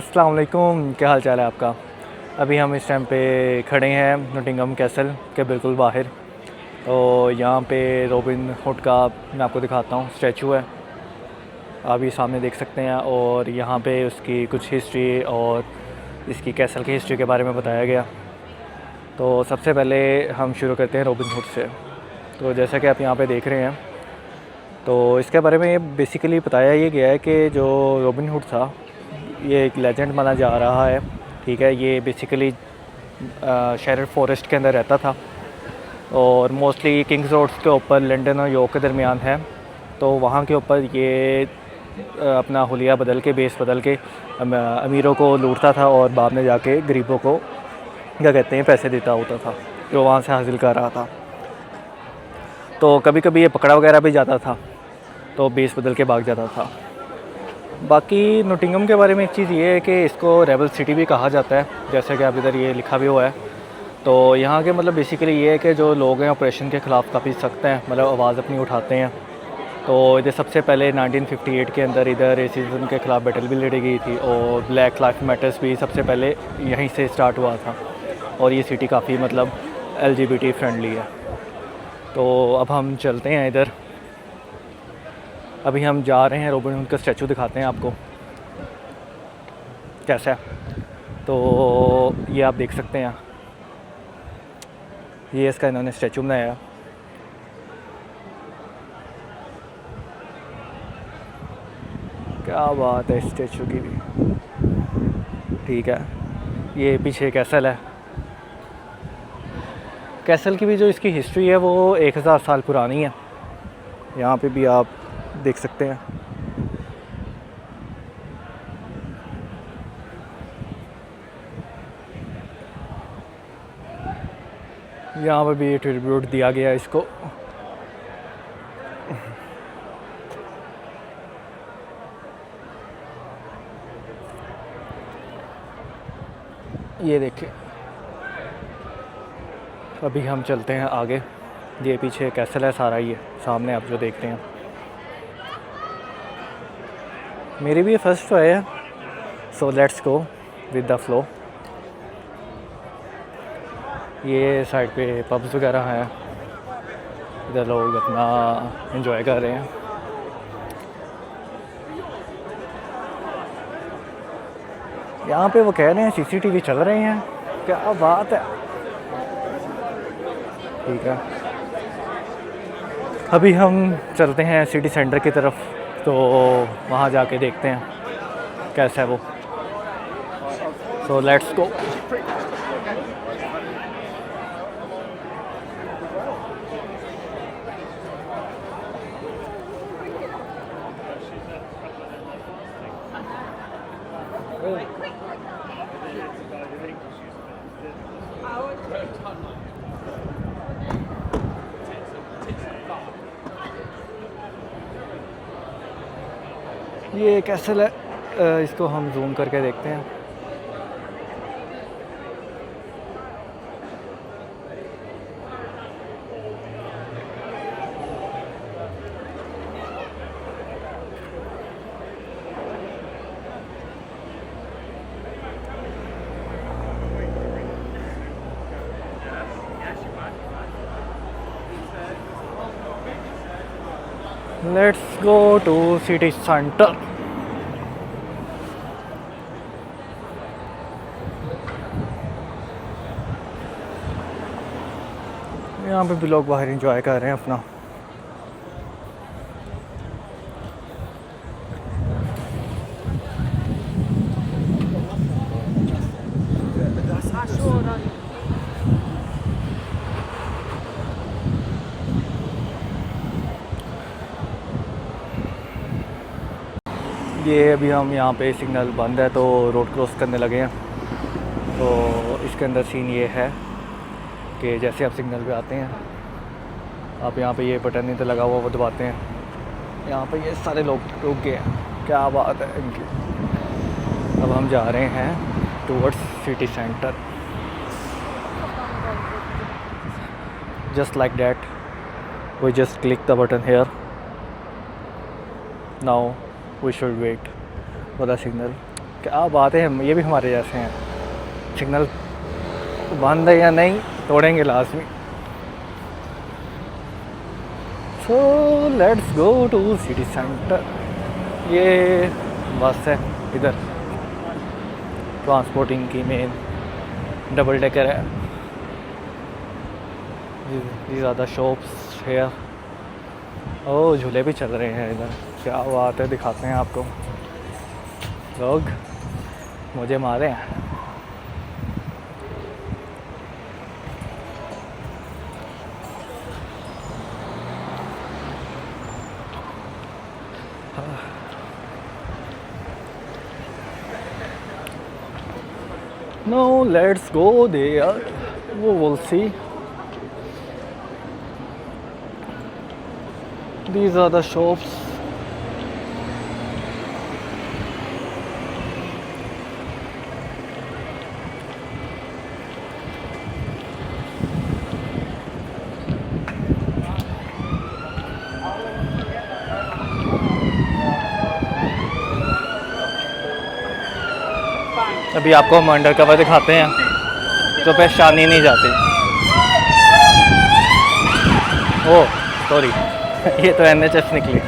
अस्सलाम वालेकुम, क्या हाल चाल है आपका। अभी हम इस टाइम पे खड़े हैं नोटिंगहम कैसल के बिल्कुल बाहर। तो यहाँ पे रॉबिन हुड का मैं आपको दिखाता हूँ स्टैचू है, आप ये सामने देख सकते हैं। और यहाँ पे उसकी कुछ हिस्ट्री और इसकी कैसल की हिस्ट्री के बारे में बताया गया। तो सबसे पहले हम शुरू करते हैं रॉबिन हुड से। तो जैसा कि आप यहाँ पे देख रहे हैं, तो इसके बारे में ये बेसिकली बताया ये गया है कि जो रॉबिन हुड था ये एक लेजेंड माना जा रहा है। ठीक है, ये बेसिकली शेरर फॉरेस्ट के अंदर रहता था और मोस्टली किंग्स रोड्स के ऊपर लंदन और यॉर्क के दरमियान है। तो वहाँ के ऊपर ये अपना हुलिया बदल के, बेस बदल के अमीरों को लूटता था और बाद में जाके गरीबों को क्या कहते हैं पैसे देता होता था जो वहाँ से हासिल कर रहा था। तो कभी कभी ये पकड़ा वगैरह भी जाता था, तो बेस बदल के भाग जाता था। बाकी नोटिंगहम के बारे में एक चीज़ ये है कि इसको रेबल सिटी भी कहा जाता है, जैसे कि आप इधर ये लिखा भी हुआ है। तो यहाँ के मतलब बेसिकली ये है कि जो लोग हैं ऑपरेशन के ख़िलाफ़ काफ़ी सख्त हैं, मतलब आवाज़ अपनी उठाते हैं। तो इधर सबसे पहले 1958 के अंदर इधर रेसिज्म के ख़िलाफ़ बैटल भी लड़ी गई थी और ब्लैक लाइफ मैटर्स भी सबसे पहले यहीं से स्टार्ट हुआ था। और ये सिटी काफ़ी मतलब LGBT फ्रेंडली है। तो अब हम चलते हैं इधर, अभी हम जा रहे हैं रॉबिन हुड का स्टैचू दिखाते हैं आपको कैसा है। तो ये आप देख सकते हैं, ये इसका इन्होंने स्टैचू बनाया। क्या बात है स्टैचू की भी। ठीक है, ये पीछे कैसल है। कैसल की भी जो इसकी हिस्ट्री है वो 1000 साल पुरानी है। यहाँ पे भी आप देख सकते हैं। यहाँ पर भी ट्रिब्यूट दिया गया इसको। ये देखिए, अभी हम चलते हैं आगे। ये पीछे कैसल है सारा, ये सामने आप जो देख रहे हैं। मेरी भी फर्स्ट ट्राई है, सो let's go with the flow. ये साइड पे पब्स वगैरह हैं, इधर लोग अपना एंजॉय कर रहे हैं। यहाँ पे वो कह रहे हैं CCTV चल रहे हैं, क्या बात है। ठीक है, अभी हम चलते हैं सिटी सेंटर की तरफ, तो वहाँ जाके देखते हैं कैसा है वो। So let's go. ये कैसल है, इसको हम जूम करके देखते हैं। Let's go to city centre. यहाँ पे भी लोग बाहर एंजॉय कर रहे हैं अपना। ये अभी हम यहाँ पे सिग्नल बंद है तो रोड क्रॉस करने लगे हैं। तो इसके अंदर सीन ये है कि जैसे आप सिग्नल पे आते हैं, आप यहाँ पे ये बटन नहीं तो लगा हुआ वो दबाते हैं। यहाँ पे ये सारे लोग रुक गए हैं, क्या बात है इनकी। अब हम जा रहे हैं towards city centre. Just like that we just click the button here. Now we should wait for the signal. क्या बात है, ये भी हमारे जैसे हैं। सिग्नल बंद है या नहीं, तोड़ेंगे लाजमी। So let's go to city centre. ये बस है इधर, ट्रांसपोर्टिंग की मेन डबल डेकर है। these are the shops here। ओ झूले भी चल रहे हैं इधर, क्या बात है। दिखाते हैं आपको, लोग मुझे मारे हैं। No, let's go there. We will see. These are the shops। अभी आपको हम अंडर कवर दिखाते हैं तो पहचानी नहीं जाती। ओह सॉरी, ये तो NHS निकली।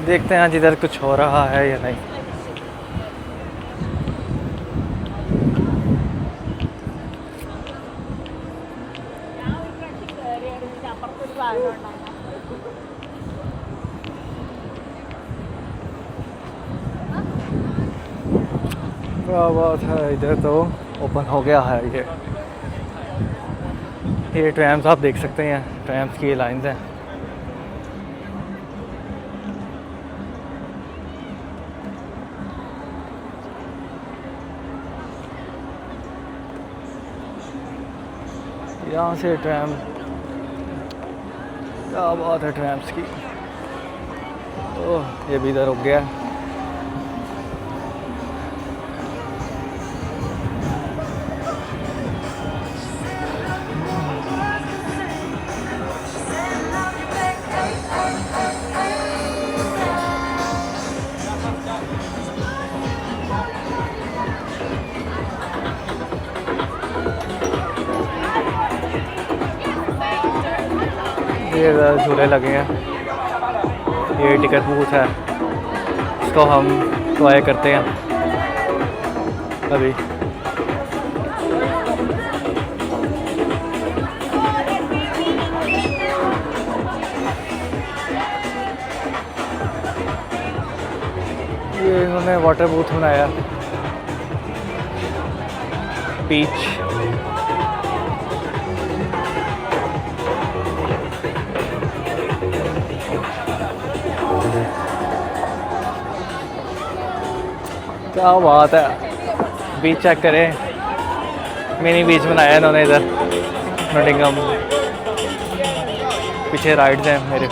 देखते हैं जिधर कुछ हो रहा है या नहीं। क्या बात है, इधर तो ओपन हो गया है। ये ट्रैम्स आप देख सकते हैं, ट्रैम्स की लाइंस हैं। यहाँ से ट्रैम, क्या बात है ट्रैम्स की। ओह ये भी इधर रुक गया। ये झूले लगे हैं, ये टिकट बूथ है, इसको हम ट्राई करते हैं अभी। ये इन्होंने वाटर बूथ बनाया, बीच। क्या बात है, बीच चेक करें, मिनी बीच बनाया इन्होंने इधर नोटिंगम। पीछे राइड्स हैं मेरे।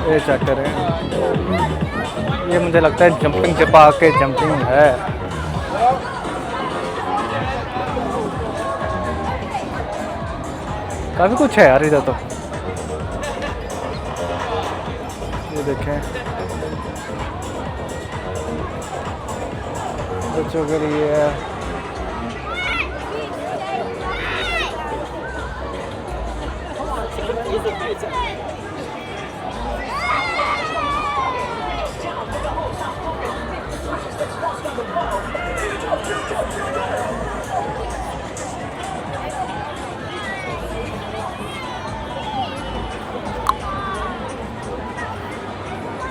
ये चेक करें, ये मुझे लगता है जंपिंग चपा के जंपिंग है। काफ़ी कुछ है यार इधर तो। ये देखें बच्चों के लिए है।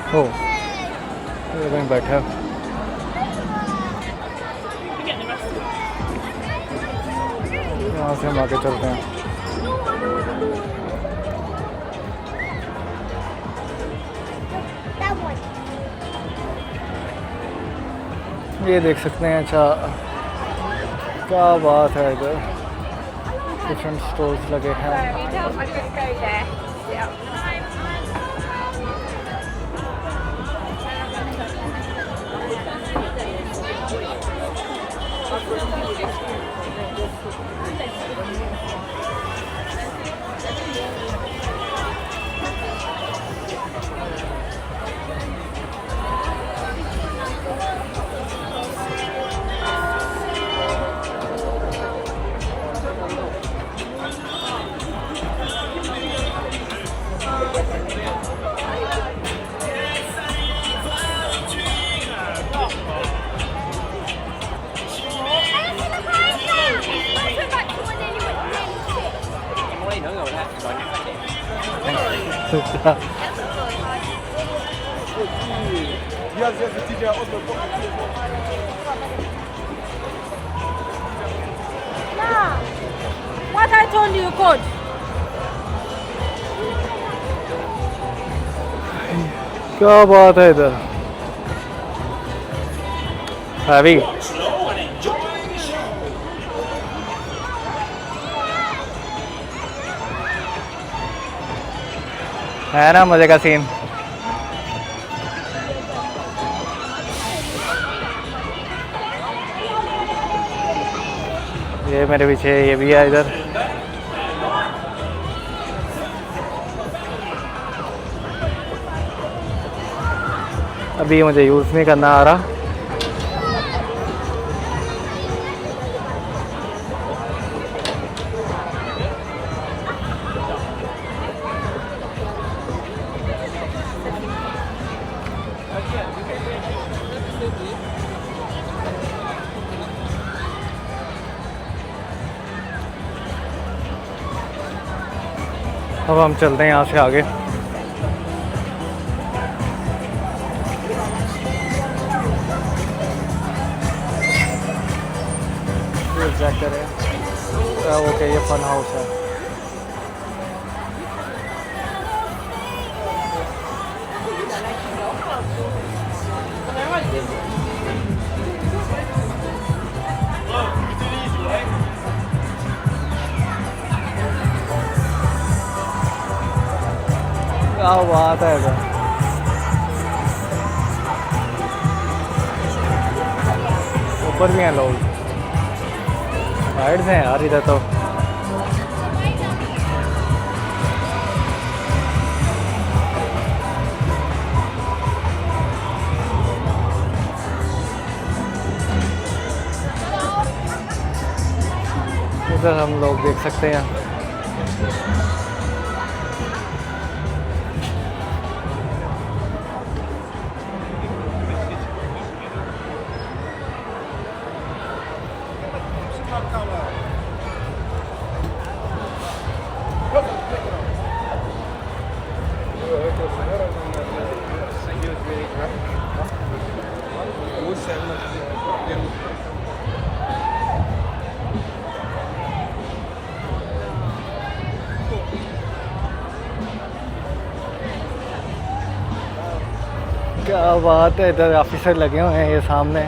ओ ये कहीं बैठा है। यहाँ से हम आगे चलते हैं। ये देख सकते हैं। अच्छा क्या बात है, इधर डिफरेंट स्टोर्स लगे हैं। What I told you, coach. क्या बात है इधर। हैवी है ना, मजे का सीन। ये मेरे पीछे ये भी है इधर। अभी मुझे यूज़ नहीं करना आ रहा। अब हम चलते हैं यहाँ से आगे। चेक करें ओके, ये फन हाउस है। क्या बात है इधर। ऊपर भी हैं लोग, राइड्स हैं यार इधर तो। इधर हम लोग देख सकते हैं। क्या बात है, इधर ऑफिसर लगे हुए हैं ये सामने।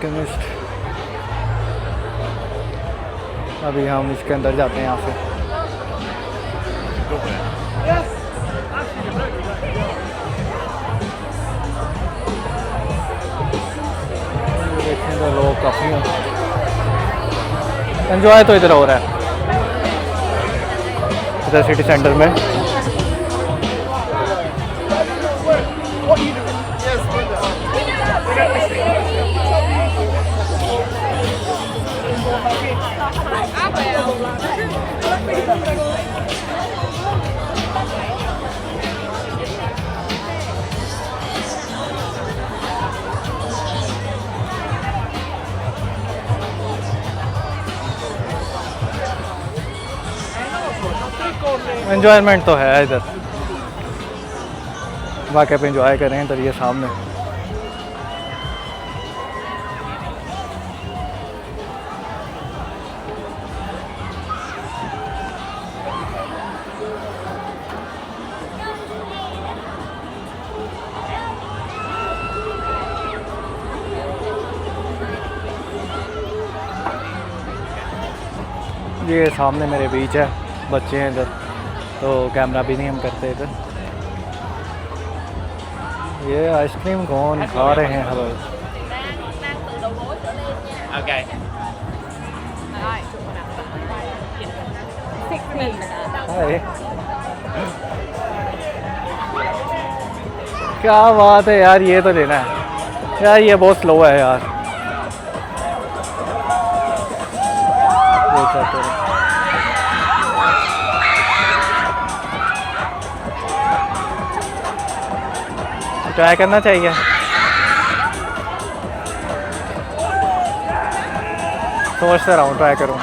केमिस्ट। अभी हम इसके अंदर जाते हैं यहाँ से। देखें तो लोग काफ़ी हैं। एंजॉय तो इधर हो रहा है, इधर सिटी सेंटर में। एंजॉयमेंट तो है इधर, बाकी आप एंजॉय करें इधर, ये सामने। ये सामने मेरे बीच है, बच्चे हैं इधर, तो कैमरा भी नहीं हम करते इधर। ये आइसक्रीम कौन खा रहे हैं हम। Okay. हाय, क्या बात है यार, ये तो लेना है यार, ये बहुत स्लो है यार। देख सकते हो। ट्राई करना चाहिए। सोचता रहा हूँ ट्राई करूँ,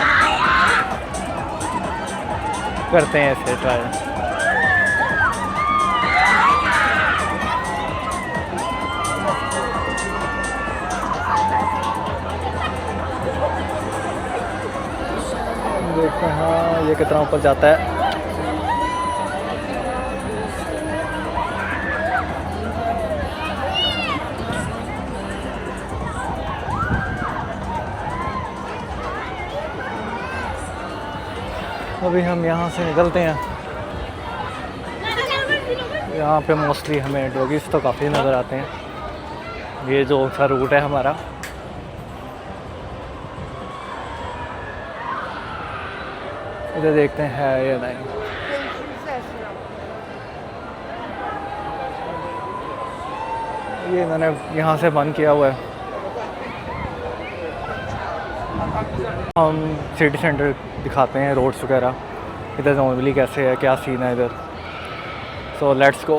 करते हैं ऐसे ट्राई। देखते हैं हाँ ये कितना ऊपर जाता है। अभी हम यहाँ से निकलते हैं। यहाँ पे मोस्टली हमें डॉगीज़ तो काफ़ी नज़र आते हैं। ये जो सा रूट है हमारा, इधर देखते हैं है या नहीं। ये इन्होंने यहाँ से बंद किया हुआ है। हम सिटी सेंटर दिखाते हैं, रोड्स वगैरह इधर नॉर्मली कैसे है, क्या सीन है इधर। सो लेट्स गो।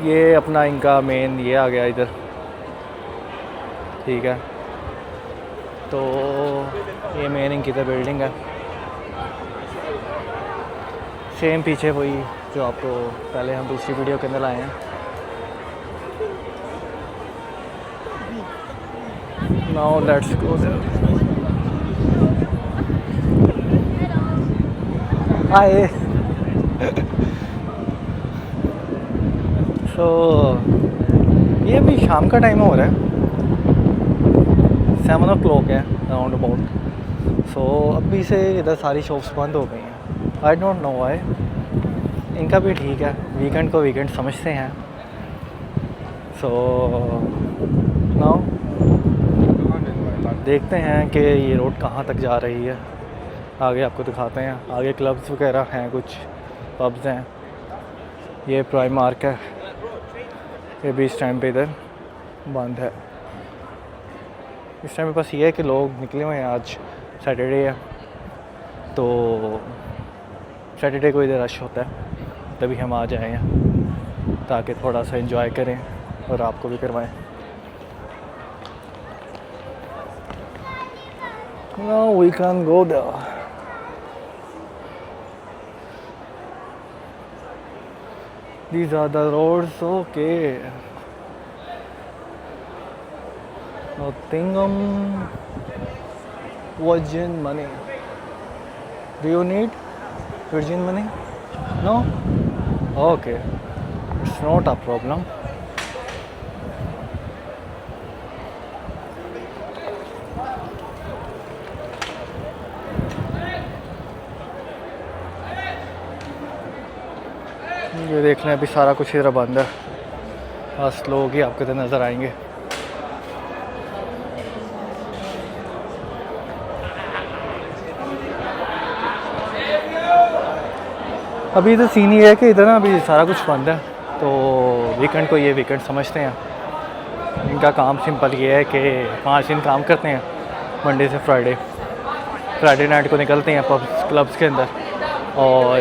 ये अपना इनका मेन ये आ गया इधर, ठीक है। तो ये मेन इनकी इधर बिल्डिंग है, सेम पीछे वही जो आपको पहले हम दूसरी वीडियो के अंदर लाए हैं। Now let's go there. Hi. So ये अभी शाम का टाइम हो रहा है, 7 o'clock है राउंड अबाउट। सो अभी से इधर सारी शॉप्स बंद हो गई हैं। I don't know why. इनका भी ठीक है, वीकेंड को वीकेंड समझते हैं। सो नाउ देखते हैं कि ये रोड कहाँ तक जा रही है, आगे आपको दिखाते हैं। आगे क्लब्स वगैरह हैं, कुछ पब्स हैं। ये प्राइमार्क है, ये भी इस टाइम पे इधर बंद है। इस टाइम पे बस ये है कि लोग निकले हुए हैं, आज सैटरडे है तो सैटरडे को इधर रश होता है, तभी हम आ जाए हैं ताकि थोड़ा सा एंजॉय करें और आपको भी करवाएं। Now we can go there. These are the roads, okay. Nottingham Virgin money. Do you need Virgin money? No? Okay. It's not a problem. ये देख लें, अभी सारा कुछ इधर बंद है। बस लोग ही आपको तो नज़र आएंगे। अभी तो सीन ये है कि इधर ना अभी सारा कुछ बंद है, तो वीकेंड को ये वीकेंड समझते हैं। इनका काम सिंपल ये है कि 5 दिन काम करते हैं, मंडे से फ्राइडे नाइट को निकलते हैं पब्स क्लब्स के अंदर, और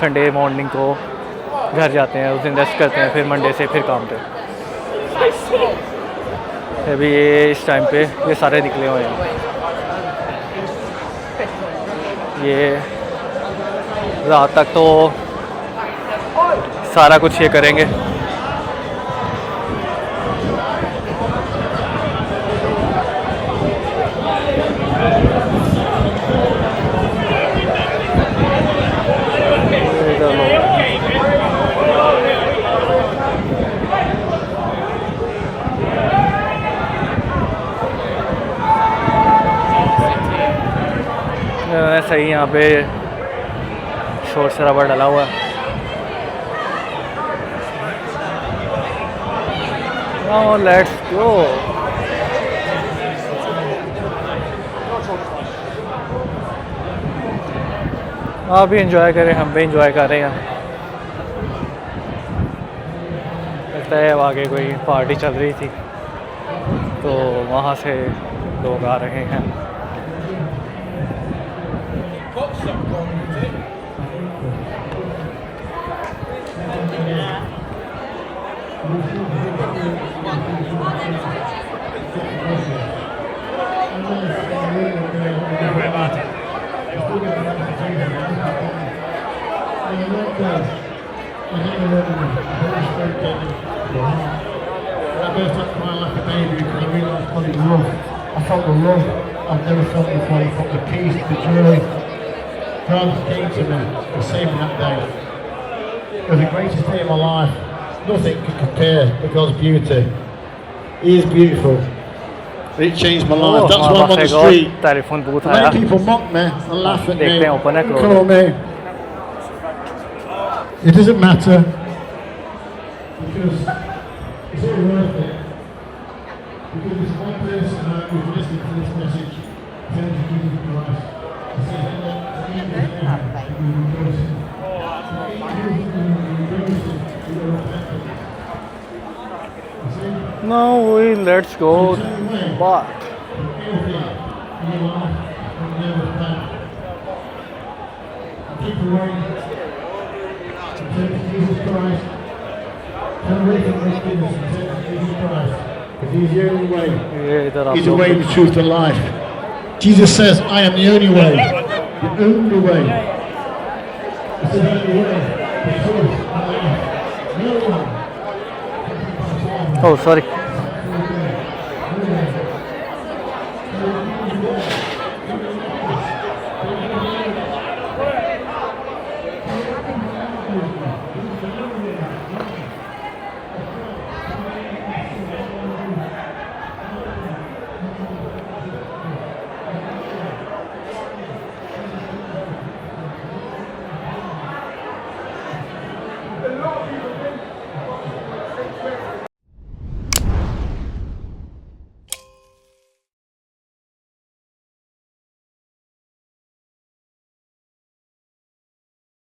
संडे मॉर्निंग को घर जाते हैं, उस दिन रेस्ट करते हैं, फिर मंडे से फिर काम पे। अभी ये इस टाइम पे ये सारे निकले हुए हैं। ये रात तक तो सारा कुछ ये करेंगे। सही यहाँ पे शोर शराबा डला हुआ है। Oh, let's go. आप भी इंजॉय करें, हम भी इंजॉय कर रहे हैं। लगता है अब आगे कोई पार्टी चल रही थी, तो वहाँ से लोग आ रहे हैं। I felt the love I've never felt before. I felt the peace, the joy. God came to me and saved me that day. It was the greatest day of my life. Nothing can compare to God's beauty. He is beautiful. It changed my life. That's why I'm on the street. Telephone booth आया। Many people mock me and laugh at me. देखते हैं open है close. Call me. It doesn't matter. Because it's all worth it. Because there's one person who's listening to this message, turns to Jesus Christ, and says, "Look, he is there, and you're rejoicing. He is there, and you're rejoicing, and you're repentant." You see? No, let's go back. Everything in your life will never repent. Keep away. Turn to Jesus Christ. Turn away from wickedness and turn to Jesus Christ. Because He's the only way. ये इधर आप He's the लोग way, the truth, and life. Jesus says, "I am the only way, the only way." It's the only way, the truth, and life. No one. Oh, sorry.